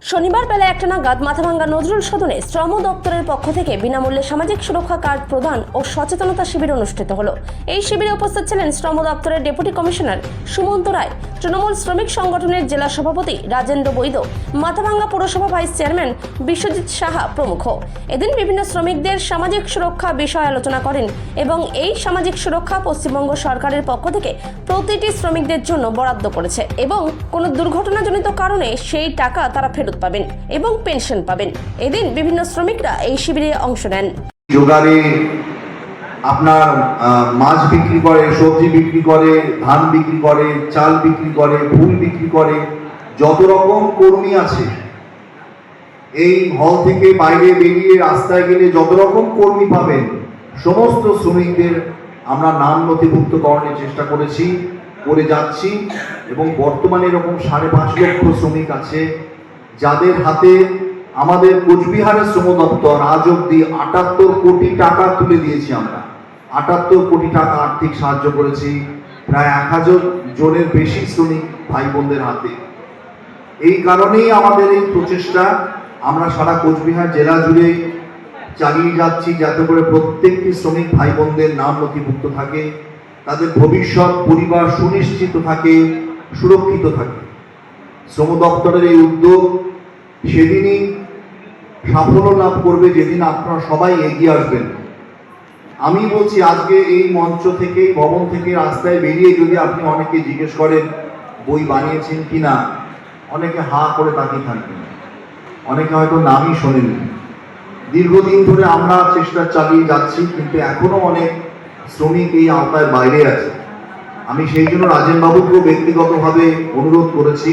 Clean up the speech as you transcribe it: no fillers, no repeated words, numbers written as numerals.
শনিবার বেলা ১টা নাগাদ মাথাভাঙ্গা নজরুল সদনে শ্রম দপ্তরের পক্ষ থেকে বিনামূল্যে সামাজিক সুরক্ষা কার্ড প্রদান ও সচেতনতা শিবির অনুষ্ঠিত হলো। এই শিবিরে উপস্থিত ছিলেন শ্রম দপ্তরের ডেপুটি কমিশনার সুমন্ত রায়, তৃণমূল শ্রমিক সংগঠনের জেলা সভাপতি রাজেন্দ্র বৈদ, মাথাভাঙ্গা পৌরসভা ভাইস চেয়ারম্যান বিশ্বজিৎ সাহা প্রমুখ। এদিন বিভিন্ন শ্রমিকদের সামাজিক সুরক্ষা বিষয় আলোচনা করেন এবং এই সামাজিক সুরক্ষা পশ্চিমবঙ্গ সরকারের পক্ষ থেকে প্রতিটি শ্রমিকদের জন্য বরাদ্দ করেছে এবং কোনো দুর্ঘটনাজনিত কারণে সেই টাকা তারা ফেরত পাবেন এবং পেনশন পাবেন। এদিন বিভিন্ন শ্রমিকরা এই শিবিরে অংশ নেন। জোগাড়ে আপনার মাছ বিক্রি করে, সবজি বিক্রি করে, ধান বিক্রি করে, চাল বিক্রি করে, ফুল বিক্রি করে, যত রকম কর্মী আছে এই হল থেকে বাইরে বেরিয়ে রাস্তায় গেলে যত রকম কর্মী পাবেন সমস্ত শ্রমিকদের আমরা নাম নথিভুক্তকরণের চেষ্টা করেছি, করে যাচ্ছি এবং বর্তমানে এরকম 5.5 লক্ষ শ্রমিক আছে যাদের হাতে আমাদের কোচবিহারের শ্রম দপ্তর আজ অব্দি 78 কোটি টাকা তুলে দিয়েছি। আমরা 78 কোটি টাকা আর্থিক সাহায্য করেছি প্রায় 1000 জনের বেশি শ্রমিক ভাই বোনদের হাতে। এই কারণেই আমাদের এই প্রচেষ্টা আমরা সারা কোচবিহার জেলা জুড়ে চালিয়ে যাচ্ছি, যাতে করে প্রত্যেকটি শ্রমিক ভাই বোনদের নাম নথিভুক্ত থাকে, তাদের ভবিষ্যৎ পরিবার সুনিশ্চিত থাকে, সুরক্ষিত থাকে। শ্রম দপ্তরের এই উদ্যোগ সেদিনই সাফল্য লাভ করবে যেদিন আপনারা সবাই এগিয়ে আসবেন। আমি বলছি আজকে এই মঞ্চ থেকে, ভবন থেকে রাস্তায় বেরিয়ে যদি আপনি অনেকে জিজ্ঞেস করেন বই বানিয়েছেন কিনা, অনেকে হা করে তাকিয়ে থাকবেন, অনেকে হয়তো নামই শোনেননি। দীর্ঘদিন ধরে আমরা চেষ্টা চালিয়ে যাচ্ছি, কিন্তু এখনো অনেক শ্রমিক এই আওতায় বাইরে আছে। আমি সেই জন্য রাজেন বাবুকেও ব্যক্তিগতভাবে অনুরোধ করেছি